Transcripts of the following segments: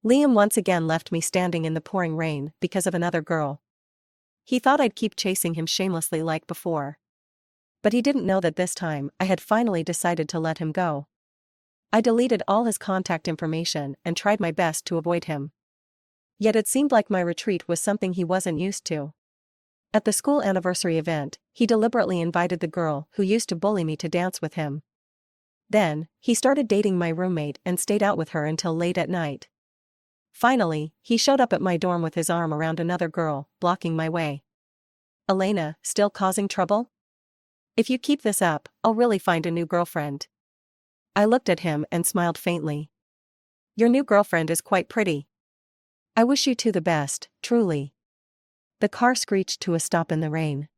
Liam once again left me standing in the pouring rain because of another girl. He thought I'd keep chasing him shamelessly like before. But he didn't know that this time I had finally decided to let him go. I deleted all his contact information and tried my best to avoid him. Yet it seemed like my retreat was something he wasn't used to. At the school anniversary event, he deliberately invited the girl who used to bully me to dance with him. Then, he started dating my roommate and stayed out with her until late at night. Finally, he showed up at my dorm with his arm around another girl, blocking my way. Elena, still causing trouble? If you keep this up, I'll really find a new girlfriend. I looked at him and smiled faintly. Your new girlfriend is quite pretty. I wish you two the best, truly. The car screeched to a stop in the rain.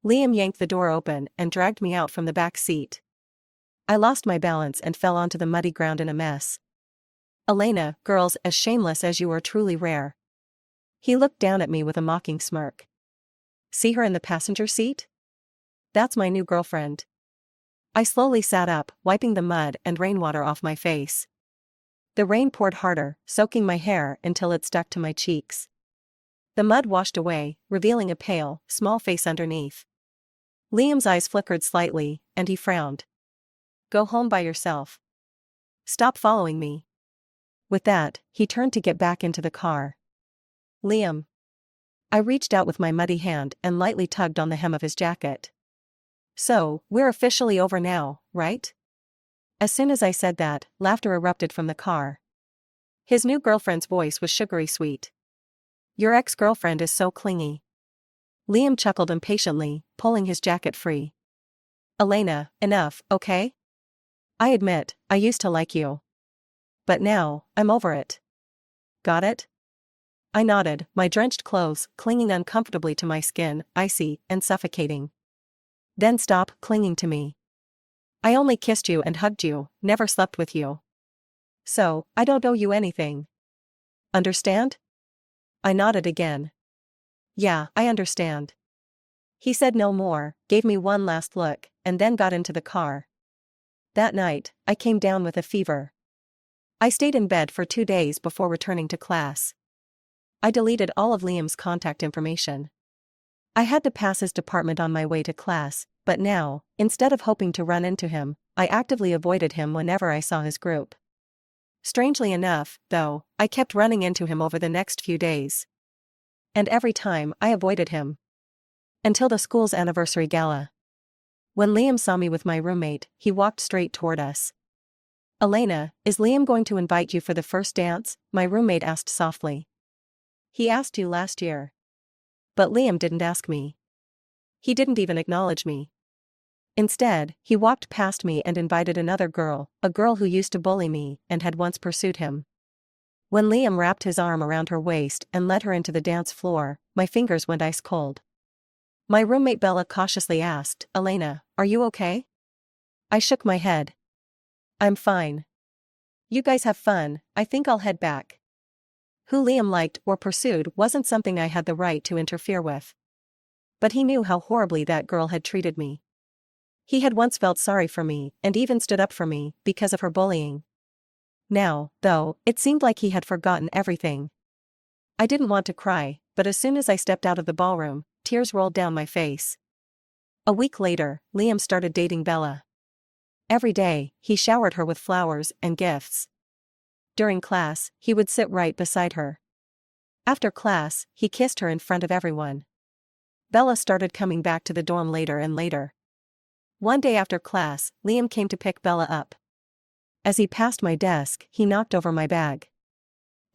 Liam yanked the door open and dragged me out from the back seat. I lost my balance and fell onto the muddy ground in a mess. Elena, girls as shameless as you are truly rare. He looked down at me with a mocking smirk. See her in the passenger seat? That's my new girlfriend. I slowly sat up, wiping the mud and rainwater off my face. The rain poured harder, soaking my hair until it stuck to my cheeks. The mud washed away, revealing a pale, small face underneath. Liam's eyes flickered slightly, and he frowned. Go home by yourself. Stop following me. With that, he turned to get back into the car. Liam. I reached out with my muddy hand and lightly tugged on the hem of his jacket. So, we're officially over now, right? As soon as I said that, laughter erupted from the car. His new girlfriend's voice was sugary sweet. Your ex-girlfriend is so clingy. Liam chuckled impatiently, pulling his jacket free. Elena, enough, okay? I admit, I used to like you. But now, I'm over it. Got it? I nodded, my drenched clothes clinging uncomfortably to my skin, icy and suffocating. Then stop clinging to me. I only kissed you and hugged you, never slept with you. So, I don't owe you anything. Understand? I nodded again. Yeah, I understand. He said no more, gave me one last look, and then got into the car. That night, I came down with a fever. I stayed in bed for 2 days before returning to class. I deleted all of Liam's contact information. I had to pass his department on my way to class, but now, instead of hoping to run into him, I actively avoided him whenever I saw his group. Strangely enough, though, I kept running into him over the next few days. And every time, I avoided him. Until the school's anniversary gala. When Liam saw me with my roommate, he walked straight toward us. Elena, is Liam going to invite you for the first dance? My roommate asked softly. He asked you last year. But Liam didn't ask me. He didn't even acknowledge me. Instead, he walked past me and invited another girl, a girl who used to bully me and had once pursued him. When Liam wrapped his arm around her waist and led her into the dance floor, my fingers went ice cold. My roommate Bella cautiously asked, Elena, are you okay? I shook my head. I'm fine. You guys have fun, I think I'll head back. Who Liam liked or pursued wasn't something I had the right to interfere with. But he knew how horribly that girl had treated me. He had once felt sorry for me and even stood up for me because of her bullying. Now, though, it seemed like he had forgotten everything. I didn't want to cry, but as soon as I stepped out of the ballroom, tears rolled down my face. A week later, Liam started dating Bella. Every day, he showered her with flowers and gifts. During class, he would sit right beside her. After class, he kissed her in front of everyone. Bella started coming back to the dorm later and later. One day after class, Liam came to pick Bella up. As he passed my desk, he knocked over my bag.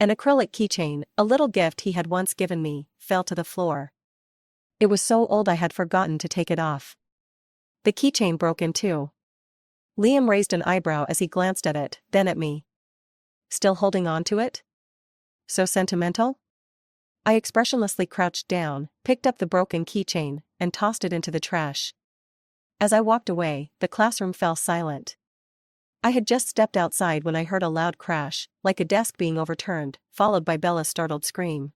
An acrylic keychain, a little gift he had once given me, fell to the floor. It was so old I had forgotten to take it off. The keychain broke in two. Liam raised an eyebrow as he glanced at it, then at me. Still holding on to it? So sentimental? I expressionlessly crouched down, picked up the broken keychain, and tossed it into the trash. As I walked away, the classroom fell silent. I had just stepped outside when I heard a loud crash, like a desk being overturned, followed by Bella's startled scream.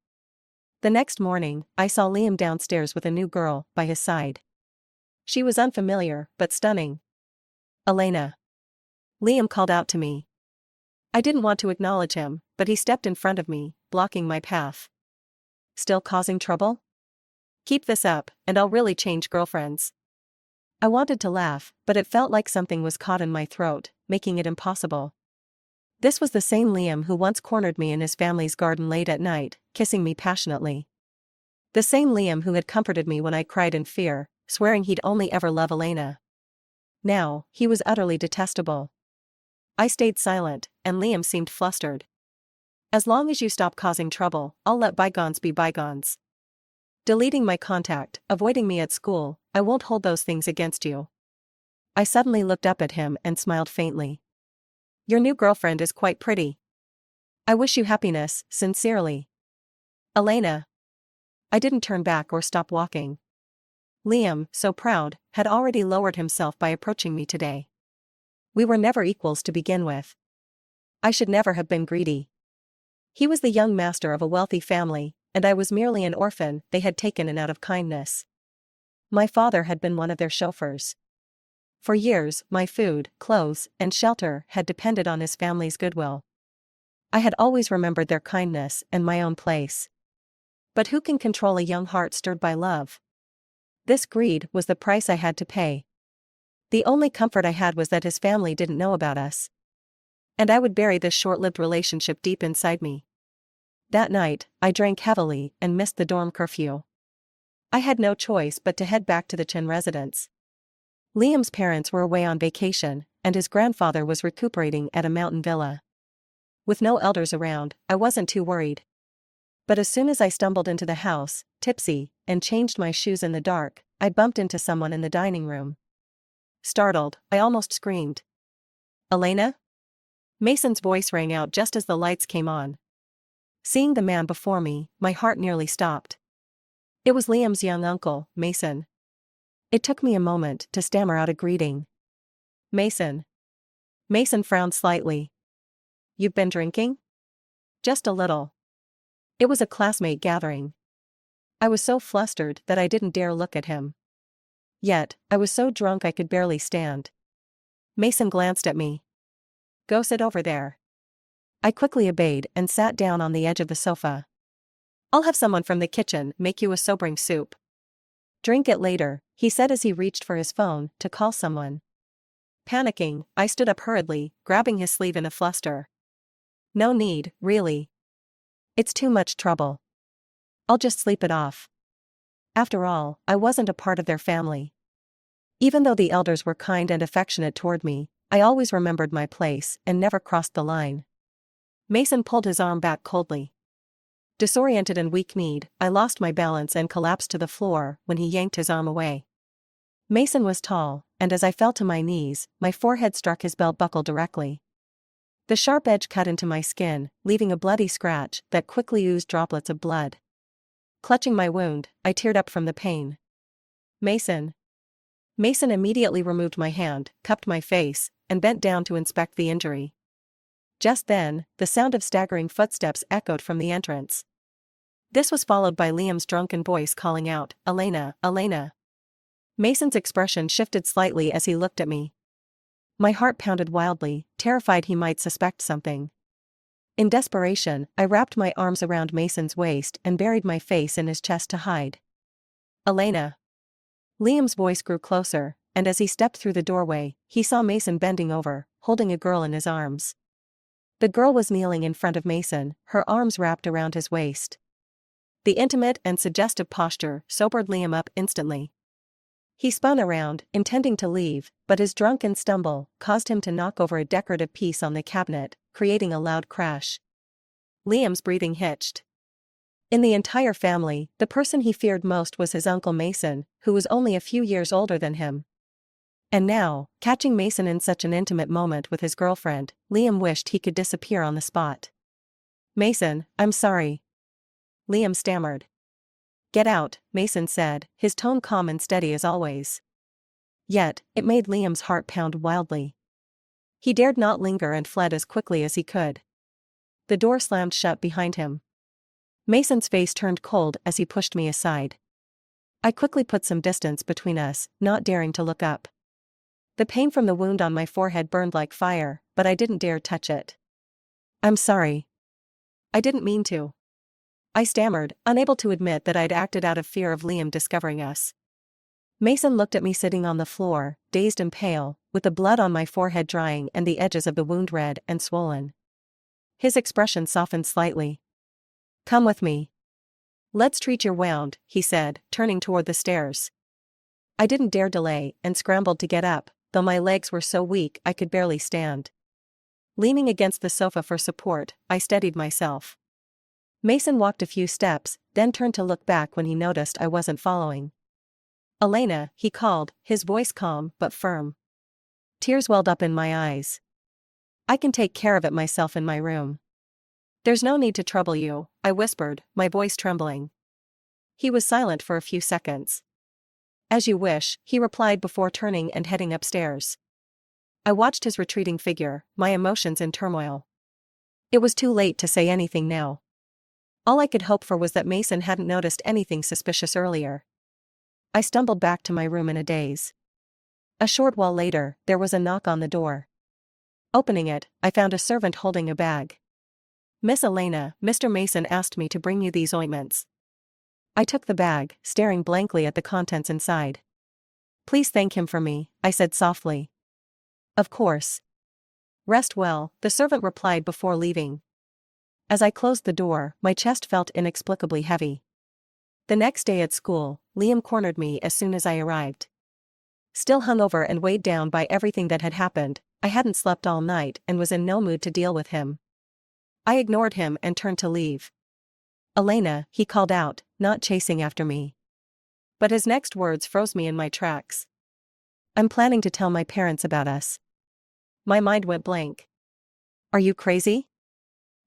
The next morning, I saw Liam downstairs with a new girl by his side. She was unfamiliar, but stunning. Elena. Liam called out to me. I didn't want to acknowledge him, but he stepped in front of me, blocking my path. Still causing trouble? Keep this up, and I'll really change girlfriends. I wanted to laugh, but it felt like something was caught in my throat, making it impossible. This was the same Liam who once cornered me in his family's garden late at night, kissing me passionately. The same Liam who had comforted me when I cried in fear, swearing he'd only ever love Elena. Now, he was utterly detestable. I stayed silent, and Liam seemed flustered. As long as you stop causing trouble, I'll let bygones be bygones. Deleting my contact, avoiding me at school, I won't hold those things against you. I suddenly looked up at him and smiled faintly. Your new girlfriend is quite pretty. I wish you happiness, sincerely. Elena. I didn't turn back or stop walking. Liam, so proud, had already lowered himself by approaching me today. We were never equals to begin with. I should never have been greedy. He was the young master of a wealthy family, and I was merely an orphan they had taken in out of kindness. My father had been one of their chauffeurs. For years, my food, clothes, and shelter had depended on his family's goodwill. I had always remembered their kindness and my own place. But who can control a young heart stirred by love? This greed was the price I had to pay. The only comfort I had was that his family didn't know about us. And I would bury this short-lived relationship deep inside me. That night, I drank heavily and missed the dorm curfew. I had no choice but to head back to the Chen residence. Liam's parents were away on vacation, and his grandfather was recuperating at a mountain villa. With no elders around, I wasn't too worried. But as soon as I stumbled into the house, tipsy, and changed my shoes in the dark, I bumped into someone in the dining room. Startled, I almost screamed. Elena? Mason's voice rang out just as the lights came on. Seeing the man before me, my heart nearly stopped. It was Liam's young uncle, Mason. It took me a moment to stammer out a greeting. Mason. Mason frowned slightly. You've been drinking? Just a little. It was a classmate gathering. I was so flustered that I didn't dare look at him. Yet, I was so drunk I could barely stand. Mason glanced at me. Go sit over there. I quickly obeyed and sat down on the edge of the sofa. I'll have someone from the kitchen make you a sobering soup. Drink it later, he said as he reached for his phone to call someone. Panicking, I stood up hurriedly, grabbing his sleeve in a fluster. No need, really. It's too much trouble. I'll just sleep it off. After all, I wasn't a part of their family. Even though the elders were kind and affectionate toward me, I always remembered my place and never crossed the line. Mason pulled his arm back coldly. Disoriented and weak-kneed, I lost my balance and collapsed to the floor when he yanked his arm away. Mason was tall, and as I fell to my knees, my forehead struck his belt buckle directly. The sharp edge cut into my skin, leaving a bloody scratch that quickly oozed droplets of blood. Clutching my wound, I teared up from the pain. Mason. Mason immediately removed my hand, cupped my face, and bent down to inspect the injury. Just then, the sound of staggering footsteps echoed from the entrance. This was followed by Liam's drunken voice calling out, Elena, Elena. Mason's expression shifted slightly as he looked at me. My heart pounded wildly, terrified he might suspect something. In desperation, I wrapped my arms around Mason's waist and buried my face in his chest to hide. Elena. Liam's voice grew closer, and as he stepped through the doorway, he saw Mason bending over, holding a girl in his arms. The girl was kneeling in front of Mason, her arms wrapped around his waist. The intimate and suggestive posture sobered Liam up instantly. He spun around, intending to leave, but his drunken stumble caused him to knock over a decorative piece on the cabinet, creating a loud crash. Liam's breathing hitched. In the entire family, the person he feared most was his uncle Mason, who was only a few years older than him. And now, catching Mason in such an intimate moment with his girlfriend, Liam wished he could disappear on the spot. Mason, I'm sorry. Liam stammered. Get out, Mason said, his tone calm and steady as always. Yet, it made Liam's heart pound wildly. He dared not linger and fled as quickly as he could. The door slammed shut behind him. Mason's face turned cold as he pushed me aside. I quickly put some distance between us, not daring to look up. The pain from the wound on my forehead burned like fire, but I didn't dare touch it. I'm sorry. I didn't mean to. I stammered, unable to admit that I'd acted out of fear of Liam discovering us. Mason looked at me sitting on the floor, dazed and pale, with the blood on my forehead drying and the edges of the wound red and swollen. His expression softened slightly. Come with me. Let's treat your wound, he said, turning toward the stairs. I didn't dare delay and scrambled to get up, though my legs were so weak I could barely stand. Leaning against the sofa for support, I steadied myself. Mason walked a few steps, then turned to look back when he noticed I wasn't following. Elena, he called, his voice calm but firm. Tears welled up in my eyes. I can take care of it myself in my room. There's no need to trouble you, I whispered, my voice trembling. He was silent for a few seconds. As you wish, he replied before turning and heading upstairs. I watched his retreating figure, my emotions in turmoil. It was too late to say anything now. All I could hope for was that Mason hadn't noticed anything suspicious earlier. I stumbled back to my room in a daze. A short while later, there was a knock on the door. Opening it, I found a servant holding a bag. Miss Elena, Mr. Mason asked me to bring you these ointments. I took the bag, staring blankly at the contents inside. Please thank him for me, I said softly. Of course. Rest well, the servant replied before leaving. As I closed the door, my chest felt inexplicably heavy. The next day at school, Liam cornered me as soon as I arrived. Still hungover and weighed down by everything that had happened, I hadn't slept all night and was in no mood to deal with him. I ignored him and turned to leave. Elena, he called out, not chasing after me. But his next words froze me in my tracks. I'm planning to tell my parents about us. My mind went blank. Are you crazy?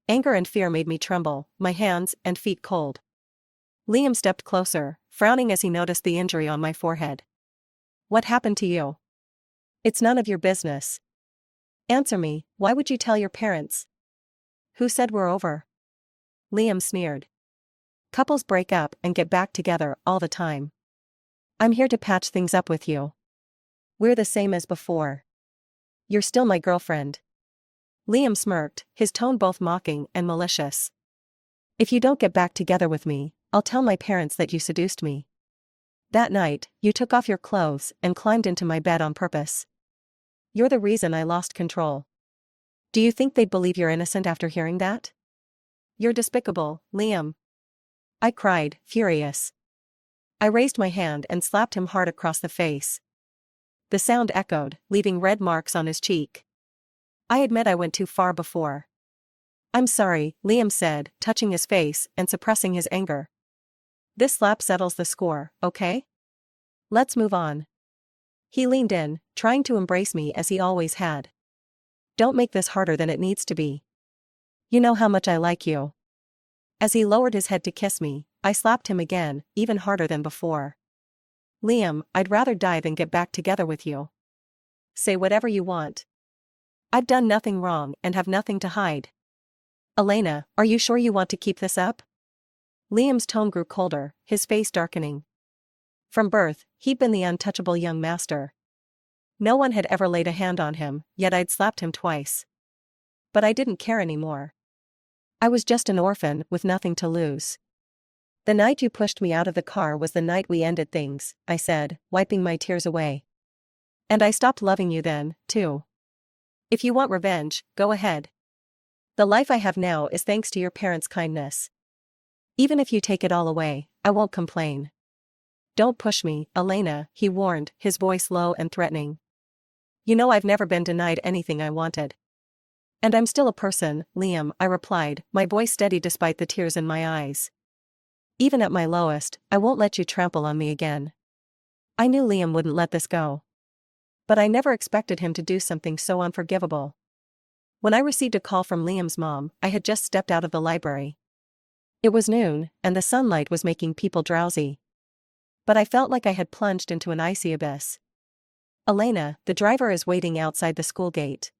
Anger and fear made me tremble, my hands and feet cold. Liam stepped closer, frowning as he noticed the injury on my forehead. What happened to you? It's none of your business. Answer me, why would you tell your parents? Who said we're over? Liam sneered. Couples break up and get back together all the time. I'm here to patch things up with you. We're the same as before. You're still my girlfriend. Liam smirked, his tone both mocking and malicious. If you don't get back together with me, I'll tell my parents that you seduced me. That night, you took off your clothes and climbed into my bed on purpose. You're the reason I lost control. Do you think they'd believe you're innocent after hearing that? You're despicable, Liam. I cried, furious. I raised my hand and slapped him hard across the face. The sound echoed, leaving red marks on his cheek. I admit I went too far before. I'm sorry, Liam said, touching his face and suppressing his anger. This slap settles the score, okay? Let's move on. He leaned in, trying to embrace me as he always had. Don't make this harder than it needs to be. You know how much I like you. As he lowered his head to kiss me, I slapped him again, even harder than before. Liam, I'd rather die than get back together with you. Say whatever you want. I've done nothing wrong and have nothing to hide. Elena, are you sure you want to keep this up? Liam's tone grew colder, his face darkening. From birth, he'd been the untouchable young master. No one had ever laid a hand on him, yet I'd slapped him twice. But I didn't care anymore. I was just an orphan with nothing to lose. The night you pushed me out of the car was the night we ended things, I said, wiping my tears away. And I stopped loving you then, too. If you want revenge, go ahead. The life I have now is thanks to your parents' kindness. Even if you take it all away, I won't complain. Don't push me, Elena, he warned, his voice low and threatening. You know I've never been denied anything I wanted. And I'm still a person, Liam, I replied, my voice steady despite the tears in my eyes. Even at my lowest, I won't let you trample on me again. I knew Liam wouldn't let this go. But I never expected him to do something so unforgivable. When I received a call from Liam's mom, I had just stepped out of the library. It was noon, and the sunlight was making people drowsy. But I felt like I had plunged into an icy abyss. Elena, the driver is waiting outside the school gate.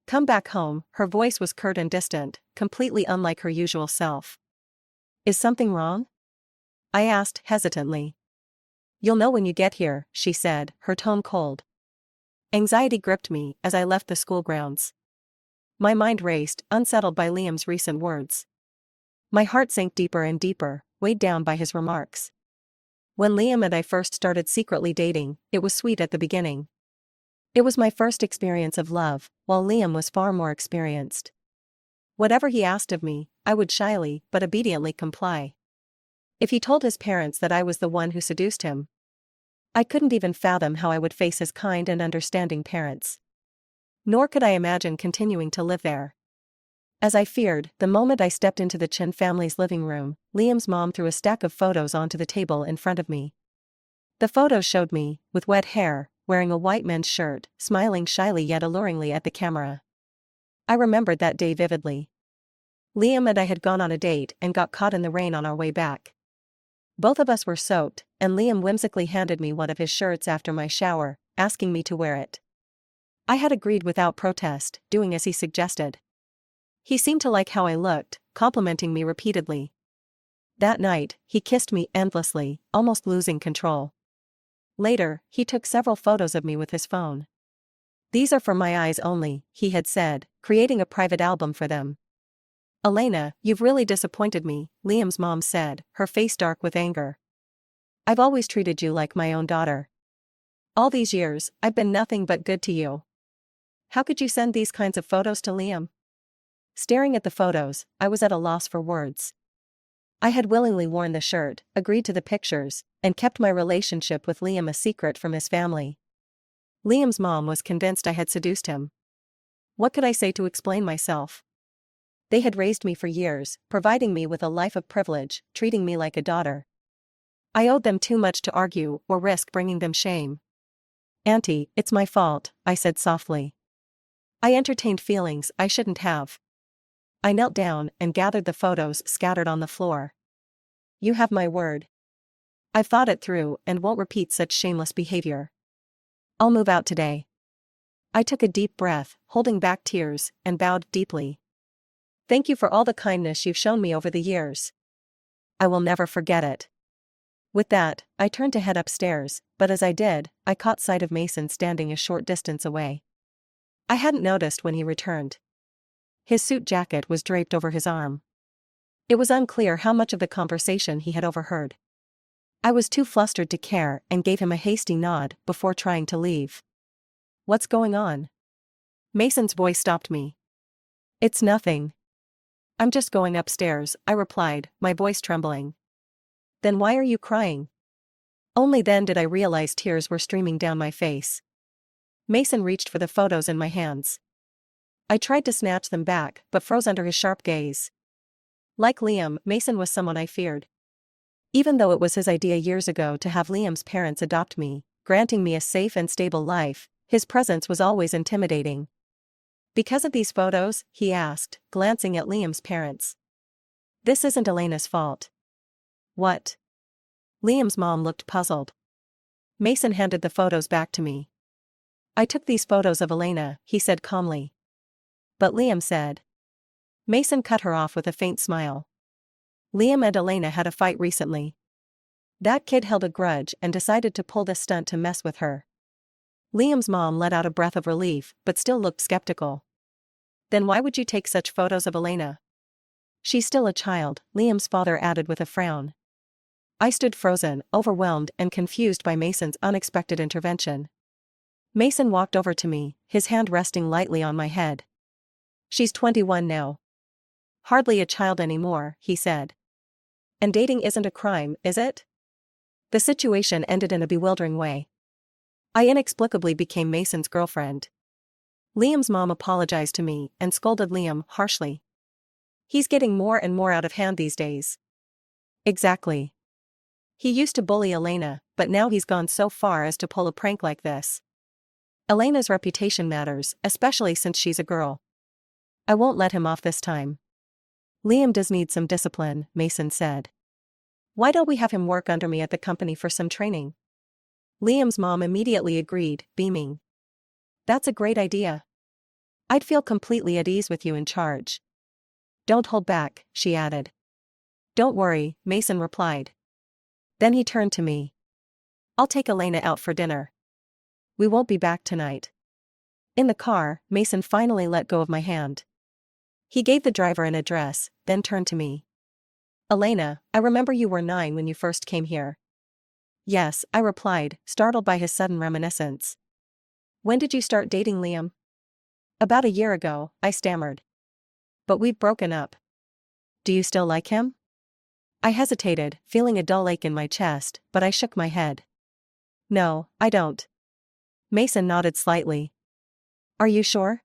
Come back home, her voice was curt and distant, completely unlike her usual self. Is something wrong? I asked, hesitantly. You'll know when you get here, she said, her tone cold. Anxiety gripped me as I left the school grounds. My mind raced, unsettled by Liam's recent words. My heart sank deeper and deeper, weighed down by his remarks. When Liam and I first started secretly dating, it was sweet at the beginning. It was my first experience of love, while Liam was far more experienced. Whatever he asked of me, I would shyly but obediently comply. If he told his parents that I was the one who seduced him, I couldn't even fathom how I would face his kind and understanding parents. Nor could I imagine continuing to live there. As I feared, the moment I stepped into the Chen family's living room, Liam's mom threw a stack of photos onto the table in front of me. The photos showed me, with wet hair, wearing a white men's shirt, smiling shyly yet alluringly at the camera. I remembered that day vividly. Liam and I had gone on a date and got caught in the rain on our way back. Both of us were soaked, and Liam whimsically handed me one of his shirts after my shower, asking me to wear it. I had agreed without protest, doing as he suggested. He seemed to like how I looked, complimenting me repeatedly. That night, he kissed me endlessly, almost losing control. Later, he took several photos of me with his phone. "These are for my eyes only," he had said, creating a private album for them. "Elena, you've really disappointed me," Liam's mom said, her face dark with anger. "I've always treated you like my own daughter. All these years, I've been nothing but good to you. How could you send these kinds of photos to Liam?" Staring at the photos, I was at a loss for words. I had willingly worn the shirt, agreed to the pictures, and kept my relationship with Liam a secret from his family. Liam's mom was convinced I had seduced him. What could I say to explain myself? They had raised me for years, providing me with a life of privilege, treating me like a daughter. I owed them too much to argue or risk bringing them shame. "Auntie, it's my fault," I said softly. "I entertained feelings I shouldn't have." I knelt down and gathered the photos scattered on the floor. "You have my word. I've thought it through and won't repeat such shameless behavior. I'll move out today." I took a deep breath, holding back tears, and bowed deeply. "Thank you for all the kindness you've shown me over the years. I will never forget it." With that, I turned to head upstairs, but as I did, I caught sight of Mason standing a short distance away. I hadn't noticed when he returned. His suit jacket was draped over his arm. It was unclear how much of the conversation he had overheard. I was too flustered to care and gave him a hasty nod before trying to leave. "What's going on?" Mason's voice stopped me. "It's nothing. I'm just going upstairs," I replied, my voice trembling. "Then why are you crying?" Only then did I realize tears were streaming down my face. Mason reached for the photos in my hands. I tried to snatch them back, but froze under his sharp gaze. Like Liam, Mason was someone I feared. Even though it was his idea years ago to have Liam's parents adopt me, granting me a safe and stable life, his presence was always intimidating. "Because of these photos?" he asked, glancing at Liam's parents. "This isn't Elena's fault." "What?" Liam's mom looked puzzled. Mason handed the photos back to me. "I took these photos of Elena," he said calmly. "But Liam said." Mason cut her off with a faint smile. "Liam and Elena had a fight recently. That kid held a grudge and decided to pull this stunt to mess with her." Liam's mom let out a breath of relief, but still looked skeptical. "Then why would you take such photos of Elena?" "She's still a child," Liam's father added with a frown. I stood frozen, overwhelmed and confused by Mason's unexpected intervention. Mason walked over to me, his hand resting lightly on my head. "She's 21 now. Hardly a child anymore," he said. "And dating isn't a crime, is it?" The situation ended in a bewildering way. I inexplicably became Mason's girlfriend. Liam's mom apologized to me and scolded Liam harshly. "He's getting more and more out of hand these days." "Exactly. He used to bully Elena, but now he's gone so far as to pull a prank like this. Elena's reputation matters, especially since she's a girl. I won't let him off this time." "Liam does need some discipline," Mason said. "Why don't we have him work under me at the company for some training?" Liam's mom immediately agreed, beaming. "That's a great idea. I'd feel completely at ease with you in charge." "Don't hold back," she added. "Don't worry," Mason replied. Then he turned to me. "I'll take Elena out for dinner. We won't be back tonight." In the car, Mason finally let go of my hand. He gave the driver an address, then turned to me. Elena, I remember you were 9 when you first came here. Yes, I replied, startled by his sudden reminiscence. When did you start dating Liam? About a year ago, I stammered. But we've broken up. Do you still like him? I hesitated, feeling a dull ache in my chest, but I shook my head. No, I don't. Mason nodded slightly. Are you sure?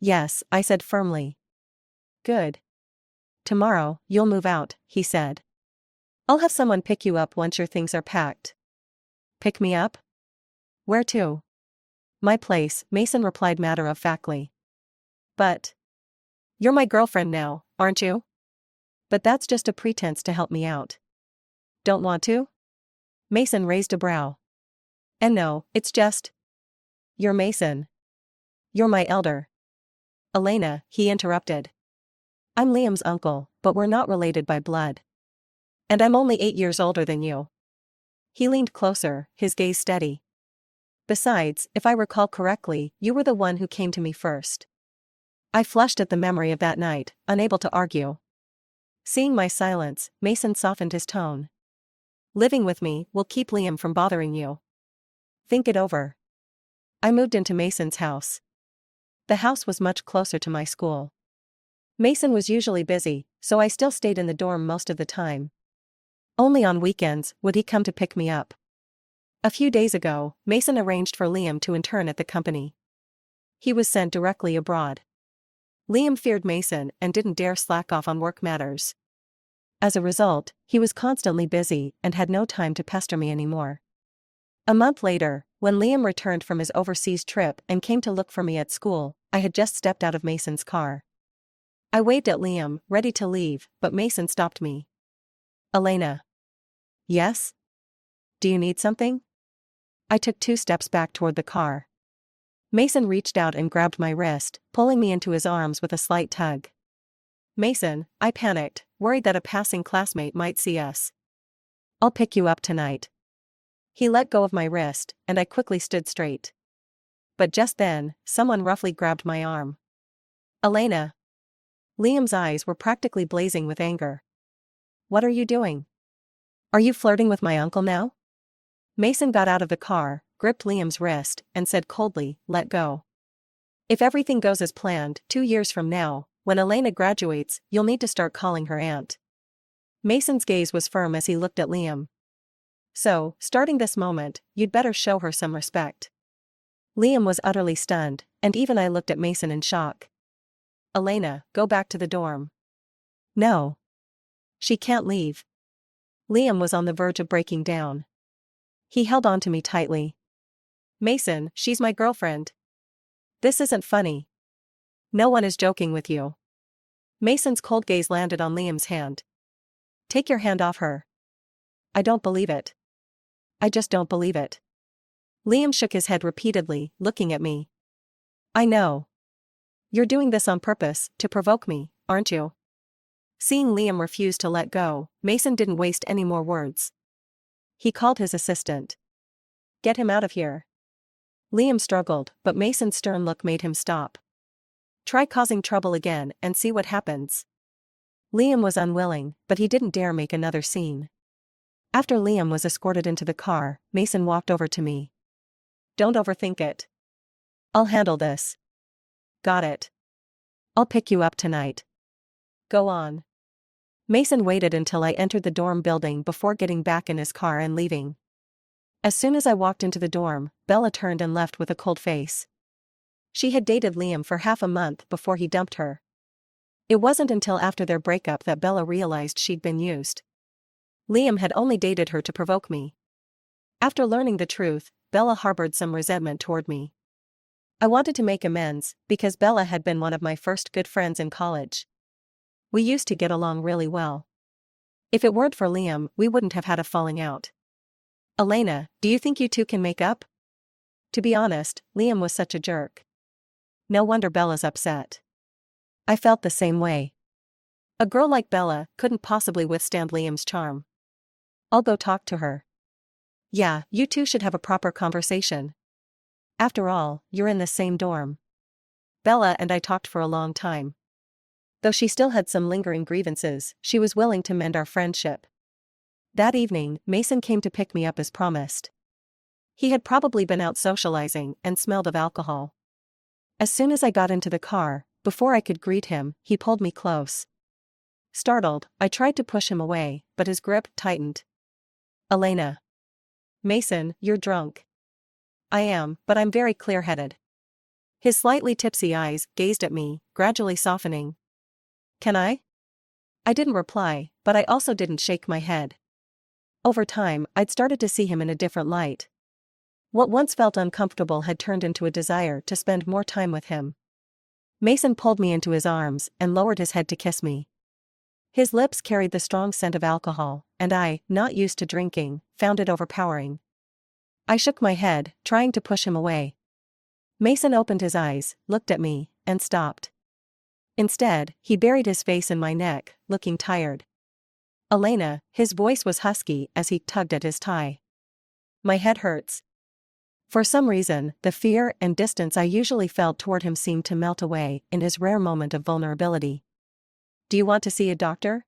Yes, I said firmly. Good. Tomorrow, you'll move out, he said. I'll have someone pick you up once your things are packed. Pick me up? Where to? My place, Mason replied matter-of-factly. But you're my girlfriend now, aren't you? But that's just a pretense to help me out. Don't want to? Mason raised a brow. And no, it's just. You're Mason. You're my elder. Elena, he interrupted. I'm Liam's uncle, but we're not related by blood. And I'm only 8 years older than you. He leaned closer, his gaze steady. Besides, if I recall correctly, you were the one who came to me first. I flushed at the memory of that night, unable to argue. Seeing my silence, Mason softened his tone. Living with me will keep Liam from bothering you. Think it over. I moved into Mason's house. The house was much closer to my school. Mason was usually busy, so I still stayed in the dorm most of the time. Only on weekends would he come to pick me up. A few days ago, Mason arranged for Liam to intern at the company. He was sent directly abroad. Liam feared Mason and didn't dare slack off on work matters. As a result, he was constantly busy and had no time to pester me anymore. A month later, when Liam returned from his overseas trip and came to look for me at school, I had just stepped out of Mason's car. I waved at Liam, ready to leave, but Mason stopped me. Elena. Yes? Do you need something? I took 2 steps back toward the car. Mason reached out and grabbed my wrist, pulling me into his arms with a slight tug. Mason, I panicked, worried that a passing classmate might see us. I'll pick you up tonight. He let go of my wrist, and I quickly stood straight. But just then, someone roughly grabbed my arm. Elena. Liam's eyes were practically blazing with anger. What are you doing? Are you flirting with my uncle now? Mason got out of the car, gripped Liam's wrist, and said coldly, let go. If everything goes as planned, 2 years from now, when Elena graduates, you'll need to start calling her aunt. Mason's gaze was firm as he looked at Liam. So, starting this moment, you'd better show her some respect. Liam was utterly stunned, and even I looked at Mason in shock. Elena, go back to the dorm. No. She can't leave. Liam was on the verge of breaking down. He held on to me tightly. Mason, she's my girlfriend. This isn't funny. No one is joking with you. Mason's cold gaze landed on Liam's hand. Take your hand off her. I don't believe it. I just don't believe it. Liam shook his head repeatedly, looking at me. I know. You're doing this on purpose, to provoke me, aren't you? Seeing Liam refuse to let go, Mason didn't waste any more words. He called his assistant. Get him out of here. Liam struggled, but Mason's stern look made him stop. Try causing trouble again and see what happens. Liam was unwilling, but he didn't dare make another scene. After Liam was escorted into the car, Mason walked over to me. Don't overthink it. I'll handle this. Got it. I'll pick you up tonight. Go on. Mason waited until I entered the dorm building before getting back in his car and leaving. As soon as I walked into the dorm, Bella turned and left with a cold face. She had dated Liam for half a month before he dumped her. It wasn't until after their breakup that Bella realized she'd been used. Liam had only dated her to provoke me. After learning the truth, Bella harbored some resentment toward me. I wanted to make amends, because Bella had been one of my first good friends in college. We used to get along really well. If it weren't for Liam, we wouldn't have had a falling out. Elena, do you think you two can make up? To be honest, Liam was such a jerk. No wonder Bella's upset. I felt the same way. A girl like Bella couldn't possibly withstand Liam's charm. I'll go talk to her. Yeah, you two should have a proper conversation. After all, you're in the same dorm. Bella and I talked for a long time. Though she still had some lingering grievances, she was willing to mend our friendship. That evening, Mason came to pick me up as promised. He had probably been out socializing and smelled of alcohol. As soon as I got into the car, before I could greet him, he pulled me close. Startled, I tried to push him away, but his grip tightened. Elena. Mason, you're drunk. I am, but I'm very clear-headed. His slightly tipsy eyes gazed at me, gradually softening. Can I? I didn't reply, but I also didn't shake my head. Over time, I'd started to see him in a different light. What once felt uncomfortable had turned into a desire to spend more time with him. Mason pulled me into his arms and lowered his head to kiss me. His lips carried the strong scent of alcohol, and I, not used to drinking, found it overpowering. I shook my head, trying to push him away. Mason opened his eyes, looked at me, and stopped. Instead, he buried his face in my neck, looking tired. Elena, his voice was husky as he tugged at his tie. My head hurts. For some reason, the fear and distance I usually felt toward him seemed to melt away in his rare moment of vulnerability. Do you want to see a doctor?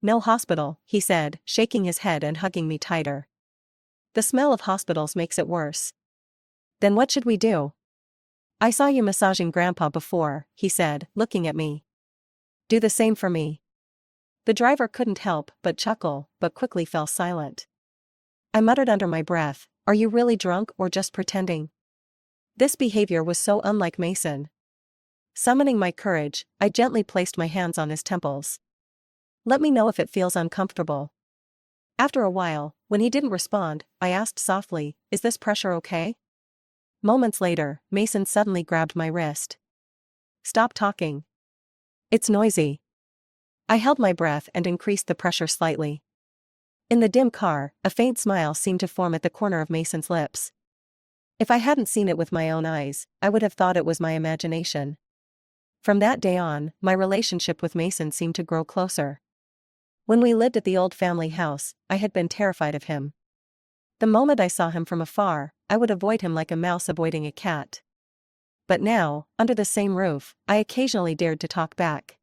No hospital, he said, shaking his head and hugging me tighter. The smell of hospitals makes it worse. Then what should we do? I saw you massaging Grandpa before, he said, looking at me. Do the same for me. The driver couldn't help but chuckle, but quickly fell silent. I muttered under my breath, are you really drunk or just pretending? This behavior was so unlike Mason. Summoning my courage, I gently placed my hands on his temples. Let me know if it feels uncomfortable. After a while, when he didn't respond, I asked softly, is this pressure okay? Moments later, Mason suddenly grabbed my wrist. Stop talking. It's noisy. I held my breath and increased the pressure slightly. In the dim car, a faint smile seemed to form at the corner of Mason's lips. If I hadn't seen it with my own eyes, I would have thought it was my imagination. From that day on, my relationship with Mason seemed to grow closer. When we lived at the old family house, I had been terrified of him. The moment I saw him from afar, I would avoid him like a mouse avoiding a cat. But now, under the same roof, I occasionally dared to talk back.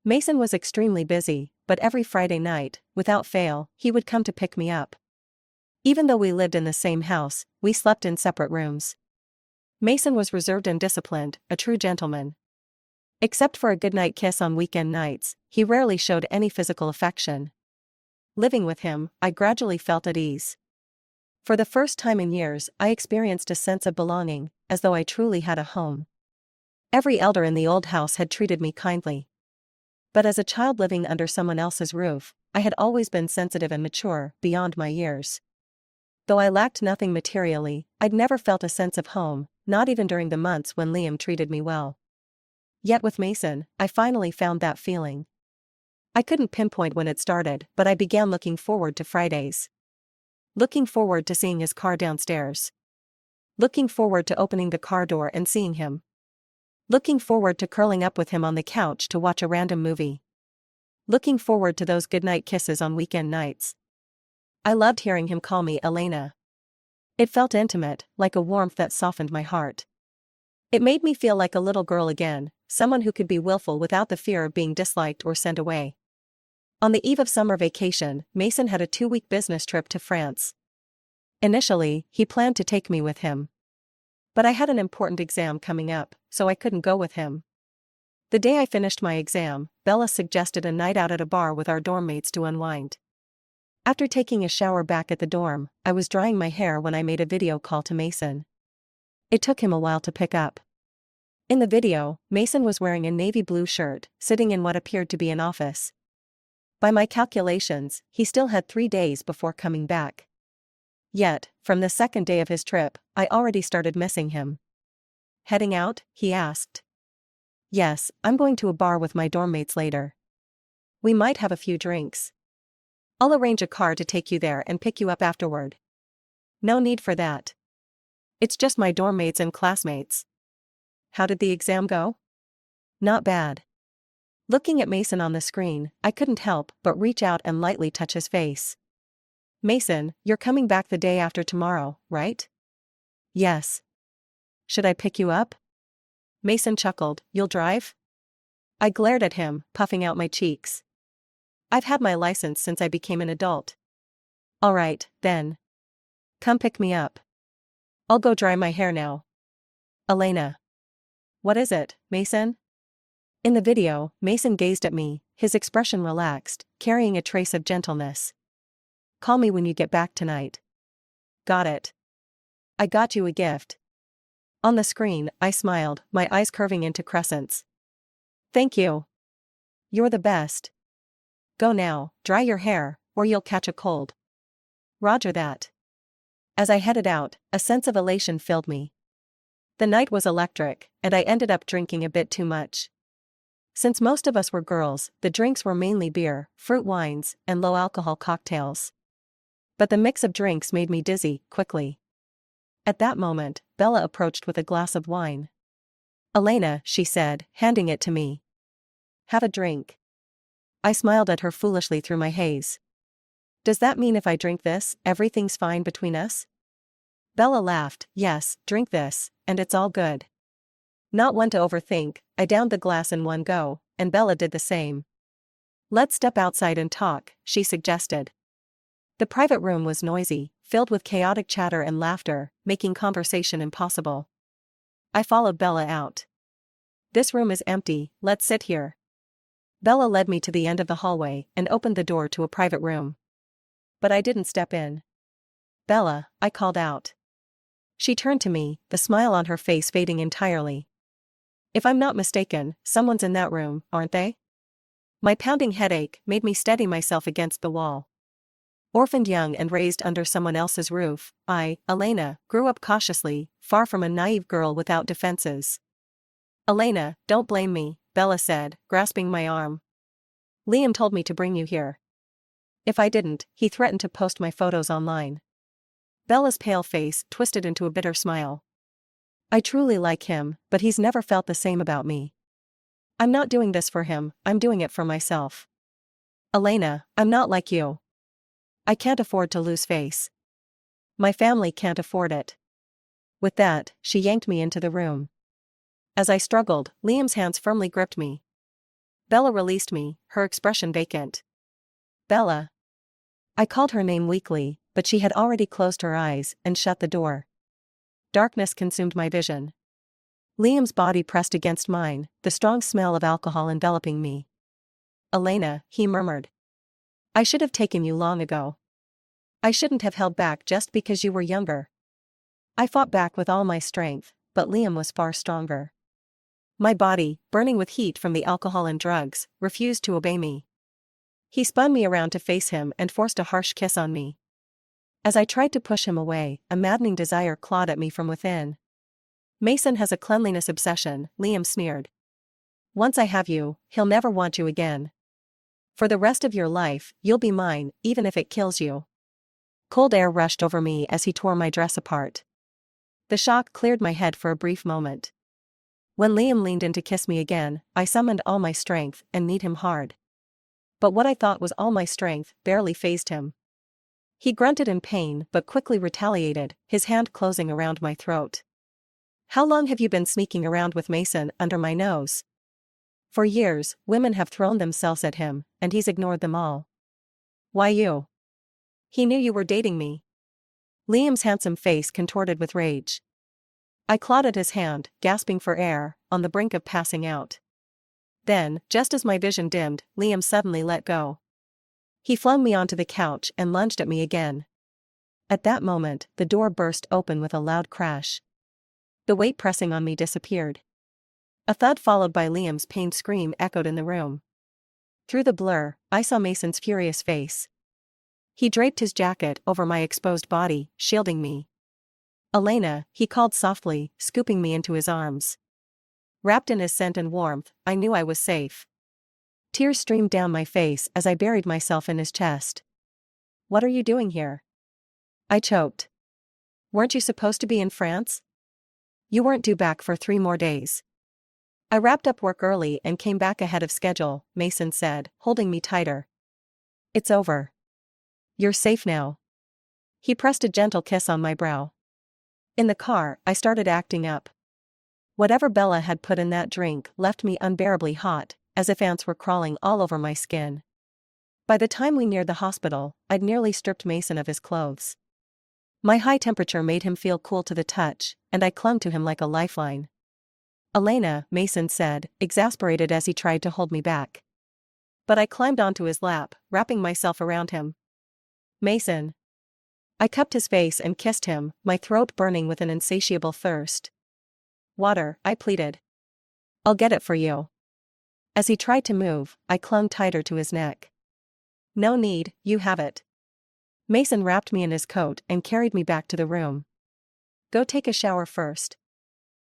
Mason was extremely busy, but every Friday night, without fail, he would come to pick me up. Even though we lived in the same house, we slept in separate rooms. Mason was reserved and disciplined, a true gentleman. Except for a goodnight kiss on weekend nights, he rarely showed any physical affection. Living with him, I gradually felt at ease. For the first time in years, I experienced a sense of belonging, as though I truly had a home. Every elder in the old house had treated me kindly. But as a child living under someone else's roof, I had always been sensitive and mature, beyond my years. Though I lacked nothing materially, I'd never felt a sense of home, not even during the months when Liam treated me well. Yet with Mason, I finally found that feeling. I couldn't pinpoint when it started, but I began looking forward to Fridays. Looking forward to seeing his car downstairs. Looking forward to opening the car door and seeing him. Looking forward to curling up with him on the couch to watch a random movie. Looking forward to those goodnight kisses on weekend nights. I loved hearing him call me Elena. It felt intimate, like a warmth that softened my heart. It made me feel like a little girl again, someone who could be willful without the fear of being disliked or sent away. On the eve of summer vacation, Mason had a 2-week business trip to France. Initially, he planned to take me with him. But I had an important exam coming up, so I couldn't go with him. The day I finished my exam, Bella suggested a night out at a bar with our dorm mates to unwind. After taking a shower back at the dorm, I was drying my hair when I made a video call to Mason. It took him a while to pick up. In the video, Mason was wearing a navy blue shirt, sitting in what appeared to be an office. By my calculations, he still had 3 days before coming back. Yet, from the second day of his trip, I already started missing him. Heading out? He asked. Yes, I'm going to a bar with my dorm mates later. We might have a few drinks. I'll arrange a car to take you there and pick you up afterward. No need for that. It's just my dorm mates and classmates. How did the exam go? Not bad. Looking at Mason on the screen, I couldn't help but reach out and lightly touch his face. Mason, you're coming back the day after tomorrow, right? Yes. Should I pick you up? Mason chuckled, you'll drive? I glared at him, puffing out my cheeks. I've had my license since I became an adult. Alright, then. Come pick me up. I'll go dry my hair now. Elena. What is it, Mason? In the video, Mason gazed at me, his expression relaxed, carrying a trace of gentleness. Call me when you get back tonight. Got it. I got you a gift. On the screen, I smiled, my eyes curving into crescents. Thank you. You're the best. Go now, dry your hair, or you'll catch a cold. Roger that. As I headed out, a sense of elation filled me. The night was electric, and I ended up drinking a bit too much. Since most of us were girls, the drinks were mainly beer, fruit wines, and low-alcohol cocktails. But the mix of drinks made me dizzy, quickly. At that moment, Bella approached with a glass of wine. Elena, she said, handing it to me. Have a drink. I smiled at her foolishly through my haze. Does that mean if I drink this, everything's fine between us? Bella laughed. Yes, drink this, and it's all good. Not one to overthink, I downed the glass in one go, and Bella did the same. Let's step outside and talk, she suggested. The private room was noisy, filled with chaotic chatter and laughter, making conversation impossible. I followed Bella out. This room is empty, let's sit here. Bella led me to the end of the hallway and opened the door to a private room. But I didn't step in. Bella, I called out. She turned to me, the smile on her face fading entirely. If I'm not mistaken, someone's in that room, aren't they? My pounding headache made me steady myself against the wall. Orphaned young and raised under someone else's roof, I, Elena, grew up cautiously, far from a naive girl without defenses. Elena, don't blame me, Bella said, grasping my arm. Liam told me to bring you here. If I didn't, he threatened to post my photos online. Bella's pale face twisted into a bitter smile. I truly like him, but he's never felt the same about me. I'm not doing this for him, I'm doing it for myself. Elena, I'm not like you. I can't afford to lose face. My family can't afford it. With that, she yanked me into the room. As I struggled, Liam's hands firmly gripped me. Bella released me, her expression vacant. Bella. I called her name weakly, but she had already closed her eyes and shut the door. Darkness consumed my vision. Liam's body pressed against mine, the strong smell of alcohol enveloping me. Elena, he murmured. I should have taken you long ago. I shouldn't have held back just because you were younger. I fought back with all my strength, but Liam was far stronger. My body, burning with heat from the alcohol and drugs, refused to obey me. He spun me around to face him and forced a harsh kiss on me. As I tried to push him away, a maddening desire clawed at me from within. Mason has a cleanliness obsession, Liam sneered. Once I have you, he'll never want you again. For the rest of your life, you'll be mine, even if it kills you. Cold air rushed over me as he tore my dress apart. The shock cleared my head for a brief moment. When Liam leaned in to kiss me again, I summoned all my strength and kneed him hard. But what I thought was all my strength barely fazed him. He grunted in pain but quickly retaliated, his hand closing around my throat. How long have you been sneaking around with Mason under my nose? For years, women have thrown themselves at him, and he's ignored them all. Why you? He knew you were dating me. Liam's handsome face contorted with rage. I clawed at his hand, gasping for air, on the brink of passing out. Then, just as my vision dimmed, Liam suddenly let go. He flung me onto the couch and lunged at me again. At that moment, the door burst open with a loud crash. The weight pressing on me disappeared. A thud followed by Liam's pained scream echoed in the room. Through the blur, I saw Mason's furious face. He draped his jacket over my exposed body, shielding me. Elena, he called softly, scooping me into his arms. Wrapped in his scent and warmth, I knew I was safe. Tears streamed down my face as I buried myself in his chest. What are you doing here? I choked. Weren't you supposed to be in France? You weren't due back for 3 more days. I wrapped up work early and came back ahead of schedule, Mason said, holding me tighter. It's over. You're safe now. He pressed a gentle kiss on my brow. In the car, I started acting up. Whatever Bella had put in that drink left me unbearably hot, as if ants were crawling all over my skin. By the time we neared the hospital, I'd nearly stripped Mason of his clothes. My high temperature made him feel cool to the touch, and I clung to him like a lifeline. "Elena," Mason said, exasperated as he tried to hold me back. But I climbed onto his lap, wrapping myself around him. "Mason." I cupped his face and kissed him, my throat burning with an insatiable thirst. "Water," I pleaded. "I'll get it for you." As he tried to move, I clung tighter to his neck. "No need, you have it." Mason wrapped me in his coat and carried me back to the room. "Go take a shower first."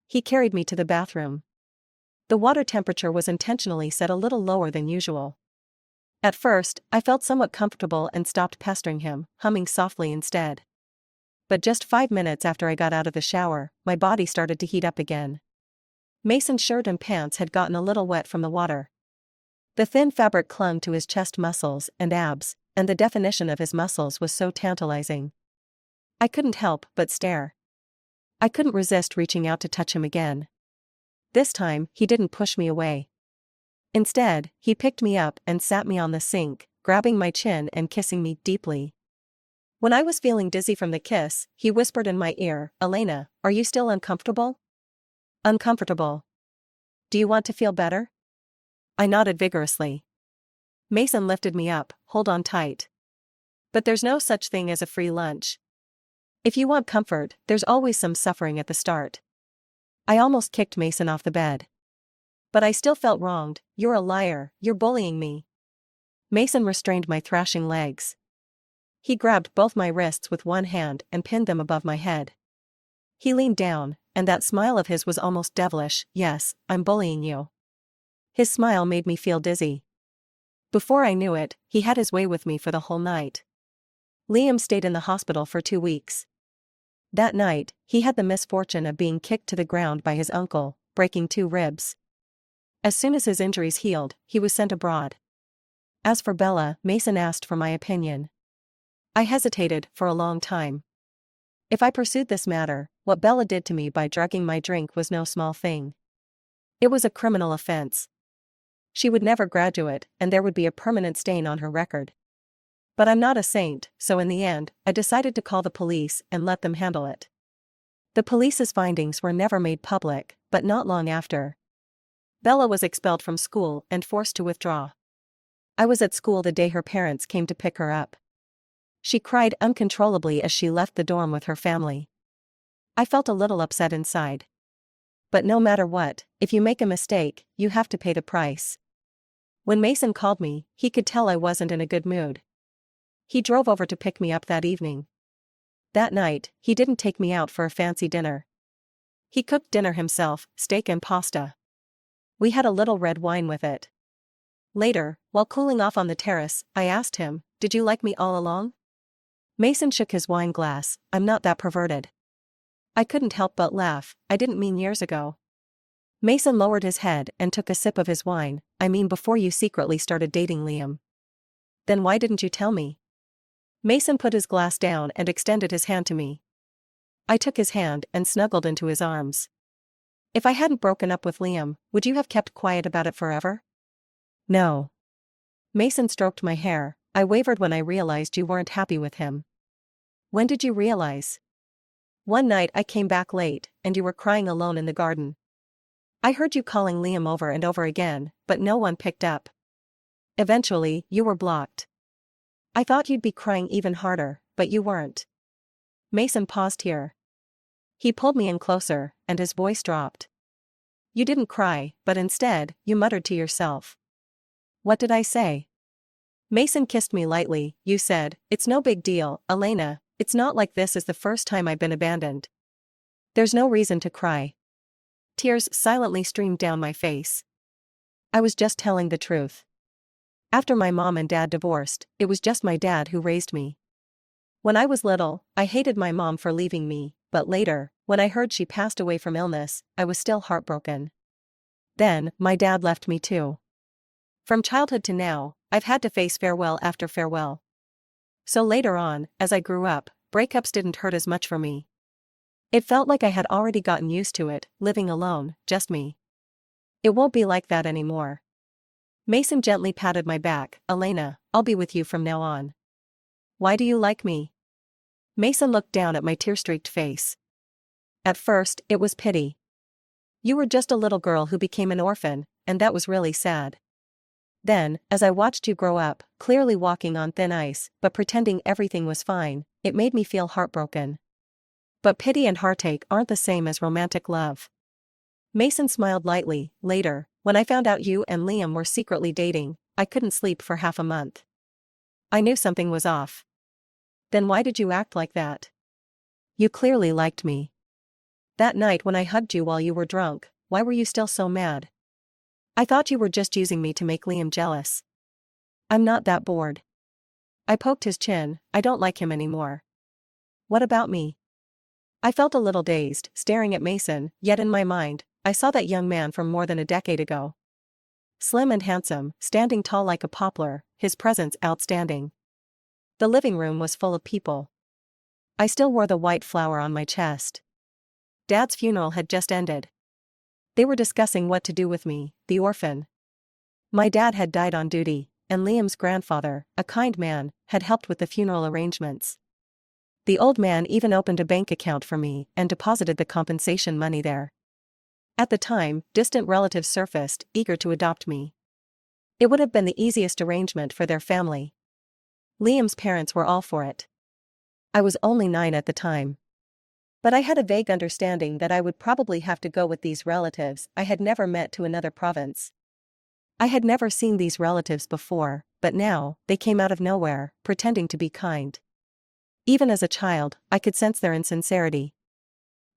He carried me to the bathroom. The water temperature was intentionally set a little lower than usual. At first, I felt somewhat comfortable and stopped pestering him, humming softly instead. But just 5 minutes after I got out of the shower, my body started to heat up again. Mason's shirt and pants had gotten a little wet from the water. The thin fabric clung to his chest muscles and abs, and the definition of his muscles was so tantalizing. I couldn't help but stare. I couldn't resist reaching out to touch him again. This time, he didn't push me away. Instead, he picked me up and sat me on the sink, grabbing my chin and kissing me deeply. When I was feeling dizzy from the kiss, he whispered in my ear, "Elena, are you still uncomfortable?" "Uncomfortable. Do you want to feel better?" I nodded vigorously. Mason lifted me up, "Hold on tight. But there's no such thing as a free lunch. If you want comfort, there's always some suffering at the start." I almost kicked Mason off the bed. But I still felt wronged. "You're a liar, you're bullying me." Mason restrained my thrashing legs. He grabbed both my wrists with one hand and pinned them above my head. He leaned down, and that smile of his was almost devilish. "Yes, I'm bullying you." His smile made me feel dizzy. Before I knew it, he had his way with me for the whole night. Liam stayed in the hospital for 2 weeks. That night, he had the misfortune of being kicked to the ground by his uncle, breaking 2 ribs. As soon as his injuries healed, he was sent abroad. As for Bella, Mason asked for my opinion. I hesitated for a long time. If I pursued this matter, what Bella did to me by drugging my drink was no small thing. It was a criminal offense. She would never graduate, and there would be a permanent stain on her record. But I'm not a saint, so in the end, I decided to call the police and let them handle it. The police's findings were never made public, but not long after, Bella was expelled from school and forced to withdraw. I was at school the day her parents came to pick her up. She cried uncontrollably as she left the dorm with her family. I felt a little upset inside. But no matter what, if you make a mistake, you have to pay the price. When Mason called me, he could tell I wasn't in a good mood. He drove over to pick me up that evening. That night, he didn't take me out for a fancy dinner. He cooked dinner himself, steak and pasta. We had a little red wine with it. Later, while cooling off on the terrace, I asked him, "Did you like me all along?" Mason shook his wine glass. "I'm not that perverted." I couldn't help but laugh. "I didn't mean years ago." Mason lowered his head and took a sip of his wine. "I mean before you secretly started dating Liam." "Then why didn't you tell me?" Mason put his glass down and extended his hand to me. I took his hand and snuggled into his arms. "If I hadn't broken up with Liam, would you have kept quiet about it forever?" "No." Mason stroked my hair. "I wavered when I realized you weren't happy with him." "When did you realize?" "One night I came back late, and you were crying alone in the garden. I heard you calling Liam over and over again, but no one picked up. Eventually, you were blocked. I thought you'd be crying even harder, but you weren't." Mason paused here. He pulled me in closer, and his voice dropped. "You didn't cry, but instead, you muttered to yourself." "What did I say?" Mason kissed me lightly. "You said, 'It's no big deal, Elena, it's not like this is the first time I've been abandoned. There's no reason to cry.'" Tears silently streamed down my face. I was just telling the truth. After my mom and dad divorced, it was just my dad who raised me. When I was little, I hated my mom for leaving me, but later, when I heard she passed away from illness, I was still heartbroken. Then, my dad left me too. From childhood to now, I've had to face farewell after farewell. So later on, as I grew up, breakups didn't hurt as much for me. It felt like I had already gotten used to it, living alone, just me. It won't be like that anymore. Mason gently patted my back. Elena, I'll be with you from now on. Why do you like me? Mason looked down at my tear-streaked face. At first, it was pity. You were just a little girl who became an orphan, and that was really sad. Then, as I watched you grow up, clearly walking on thin ice, but pretending everything was fine, it made me feel heartbroken. But pity and heartache aren't the same as romantic love. Mason smiled lightly. Later, when I found out you and Liam were secretly dating, I couldn't sleep for half a month. I knew something was off. Then why did you act like that? You clearly liked me. That night when I hugged you while you were drunk, why were you still so mad? I thought you were just using me to make Liam jealous. I'm not that bored. I poked his chin. I don't like him anymore. What about me? I felt a little dazed, staring at Mason, yet in my mind, I saw that young man from more than a decade ago. Slim and handsome, standing tall like a poplar, his presence outstanding. The living room was full of people. I still wore the white flower on my chest. Dad's funeral had just ended. They were discussing what to do with me, the orphan. My dad had died on duty, and Liam's grandfather, a kind man, had helped with the funeral arrangements. The old man even opened a bank account for me and deposited the compensation money there. At the time, distant relatives surfaced, eager to adopt me. It would have been the easiest arrangement for their family. Liam's parents were all for it. I was only 9 at the time. But I had a vague understanding that I would probably have to go with these relatives I had never met to another province. I had never seen these relatives before, but now, they came out of nowhere, pretending to be kind. Even as a child, I could sense their insincerity.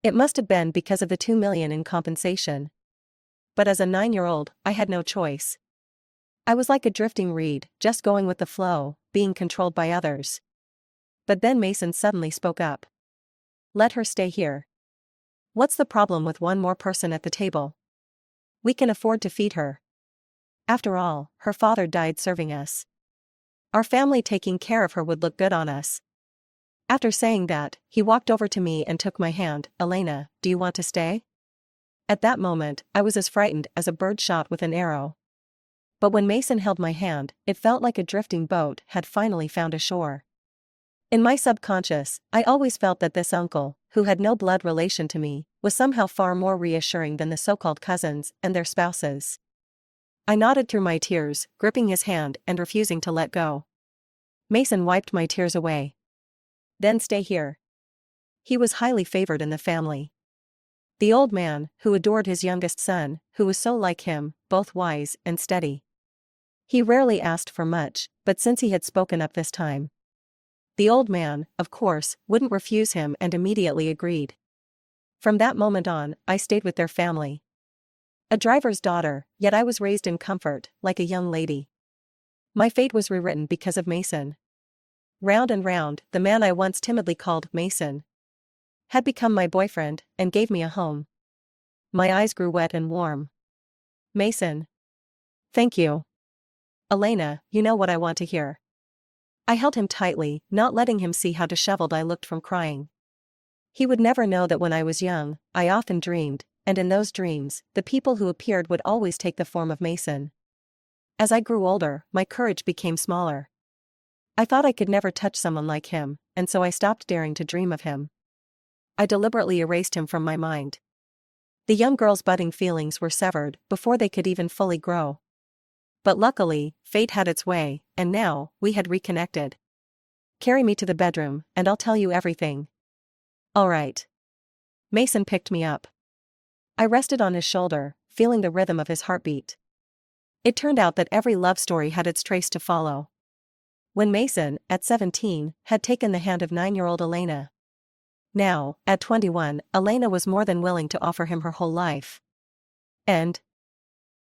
It must have been because of the $2 million in compensation. But as a 9-year-old, I had no choice. I was like a drifting reed, just going with the flow, being controlled by others. But then Mason suddenly spoke up. Let her stay here. What's the problem with one more person at the table? We can afford to feed her. After all, her father died serving us. Our family taking care of her would look good on us. After saying that, he walked over to me and took my hand. Elena, do you want to stay? At that moment, I was as frightened as a bird shot with an arrow. But when Mason held my hand, it felt like a drifting boat had finally found a shore. In my subconscious, I always felt that this uncle, who had no blood relation to me, was somehow far more reassuring than the so-called cousins and their spouses. I nodded through my tears, gripping his hand and refusing to let go. Mason wiped my tears away. Then stay here. He was highly favored in the family. The old man, who adored his youngest son, who was so like him, both wise and steady. He rarely asked for much, but since he had spoken up this time, the old man, of course, wouldn't refuse him and immediately agreed. From that moment on, I stayed with their family. A driver's daughter, yet I was raised in comfort, like a young lady. My fate was rewritten because of Mason. Round and round, the man I once timidly called Mason had become my boyfriend and gave me a home. My eyes grew wet and warm. Mason. Thank you. Elena, you know what I want to hear. I held him tightly, not letting him see how disheveled I looked from crying. He would never know that when I was young, I often dreamed, and in those dreams, the people who appeared would always take the form of Mason. As I grew older, my courage became smaller. I thought I could never touch someone like him, and so I stopped daring to dream of him. I deliberately erased him from my mind. The young girl's budding feelings were severed before they could even fully grow. But luckily, fate had its way, and now, we had reconnected. Carry me to the bedroom, and I'll tell you everything. All right. Mason picked me up. I rested on his shoulder, feeling the rhythm of his heartbeat. It turned out that every love story had its trace to follow. When Mason, at 17, had taken the hand of 9-year-old Elena. Now, at 21, Elena was more than willing to offer him her whole life. And,